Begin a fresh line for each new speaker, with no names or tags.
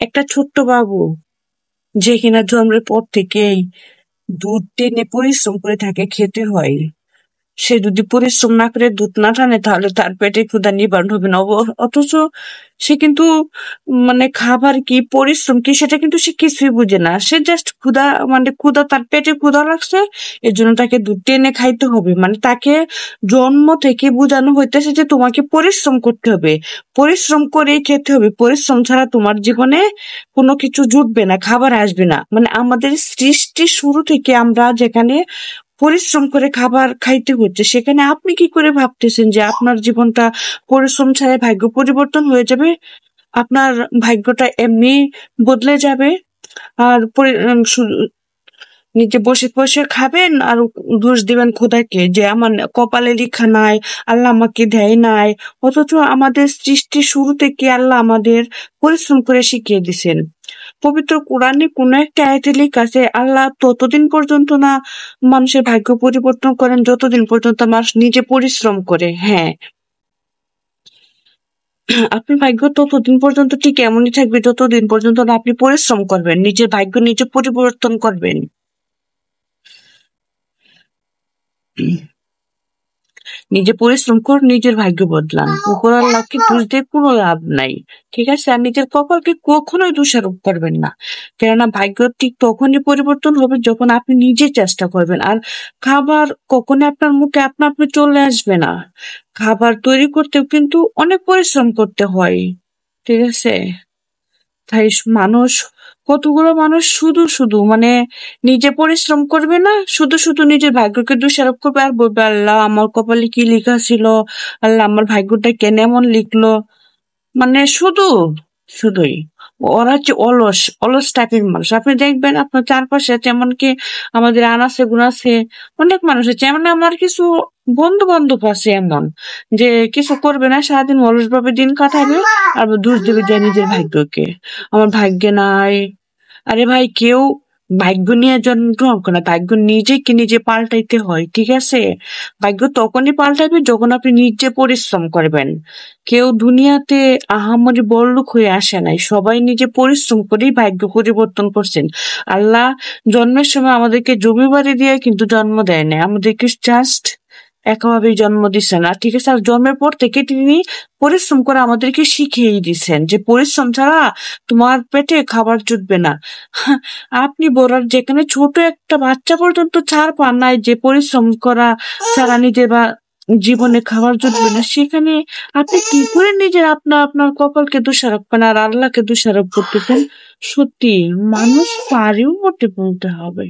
একটা ছোট্ট বাবু যে কিনা জন্মের পর থেকেই দুধ টেনে পরিশ্রম করে তাকে খেতে হয়, সে যদি পরিশ্রম না করে দুধ না টানে তাহলে তার পেটে ক্ষুধা নিবারণ হবে না। অথচ সে কিন্তু মানে খাবার কি পরিশ্রম কি সেটা কিন্তু সে কিছুই বুঝে না। সে জাস্ট ক্ষুধা মানে ক্ষুধা তার পেটে ক্ষুধা লাগছে, এর জন্য তাকে দুধ টেনে খাইতে হবে। মানে তাকে জন্ম থেকে বোঝানো হইতেছে যে তোমাকে পরিশ্রম করতে হবে, পরিশ্রম করেই খেতে হবে, পরিশ্রম ছাড়া তোমার জীবনে কোনো কিছু জুটবে না, খাবার আসবে না। মানে আমাদের সৃষ্টির শুরু থেকে আমরা যেখানে পরিশ্রম করে খাবার খাইতে হচ্ছে, সেখানে আপনি কি করে ভাবতেছেন যে আপনার জীবনটা পরিশ্রম ছাড়াই ভাগ্য পরিবর্তন হয়ে যাবে? আপনার ভাগ্যটা এমনি বদলে যাবে। আর নিজে বসে বসে খাবেন আর দোষ দিবেন খোদাকে যে আমার কপালে লেখা নাই, আল্লাহ আমাকে দেয় নাই। অথচ আমাদের সৃষ্টির শুরু থেকে আল্লাহ আমাদের পরিশ্রম করে শিখিয়ে দিছেন। পবিত্র কোরআনে কোন একটা আয়াতে লেখা আছে, আল্লাহ ততদিন পর্যন্ত না মানুষের ভাগ্য পরিবর্তন করেন যতদিন পর্যন্ত মানুষ নিজে পরিশ্রম করে। হ্যাঁ, আপনার ভাগ্য ততদিন পর্যন্ত ঠিক এমনই থাকবে যতদিন পর্যন্ত না আপনি পরিশ্রম করবেন, নিজের ভাগ্য নিজে পরিবর্তন করবেন। নিজে পরিশ্রম করে নিজের ভাগ্য বদলান, উপর আল্লাহকে দোষ দিয়ে কোনো লাভ নাই। ঠিক আছে? আর নিজের কপালকে কখনোই দোষারোপ করবেন না, কেননা ভাগ্য ঠিক তখনই পরিবর্তন হবে যখন আপনি নিজে চেষ্টা করবেন। আর খাবার কখনোই আপনার মুখে আপনা আপনি চলে আসবে না, খাবার তৈরি করতেও কিন্তু অনেক পরিশ্রম করতে হয়। ঠিক আছে? তাই মানুষ, কতগুলো মানুষ শুধু শুধু মানে নিজে পরিশ্রম করবে না, শুধু শুধু নিজের ভাগ্যকে দোষারোপ করবে আর বলবে আল্লাহ আমার কপালে কি লেখা ছিল, আল্লাহ আমার ভাগ্যটা কেন এমন লিখলো। মানে শুধুই ওরা হচ্ছে অলস অলস টাইপের মানুষ। আপনি দেখবেন আপনার চারপাশে আছে, এমনকি আমাদের আনাচে গুনাচে অনেক মানুষ আছে, এমন আমার কিছু বন্ধু বান্ধব আছে এমন যে কিছু করবে না, সারাদিন অলস ভাবে দিন কাটাবে আর দোষ দেবে যায় নিজের ভাগ্যকে, আমার ভাগ্যে নাই। আরে ভাই, কেউ ভাগ্য নিয়ে জন্মগ্রহণ করে না, ভাগ্য নিজেকে নিজে পাল্টাইতে হয়। ঠিক আছে? ভাগ্য তখনই পাল্টাবে যখন আপনি নিজে পরিশ্রম করবেন। কেউ দুনিয়াতে আহামরি বড়লোক হয়ে আসে নাই, সবাই নিজে পরিশ্রম করেই ভাগ্য পরিবর্তন করছেন। আল্লাহ জন্মের সময় আমাদেরকে জমি বাড়ি দিয়ে কিন্তু জন্ম দেয় না, আমাদেরকে জাস্ট একভাবেই জন্ম দিচ্ছেন। আর ঠিক আছে, আর জন্মের পর থেকে তিনি পরিশ্রম করে আমাদেরকে শিখিয়েই দিচ্ছেন যে পরিশ্রম ছাড়া তোমার পেটে খাবার জুটবে না। আপনি বলার যেখানে ছোট একটা বাচ্চা পর্যন্ত ছাড় পান নাই যে পরিশ্রম করা ছাড়া নিজের বা জীবনে খাবার জুটবে না, সেখানে আপনি কি করে নিজের আপনার কপালকে দোষারোপ করেন আর আল্লাহকে দোষারোপ করতেছেন? সত্যি মানুষ পারেও বটে বলতে হবে।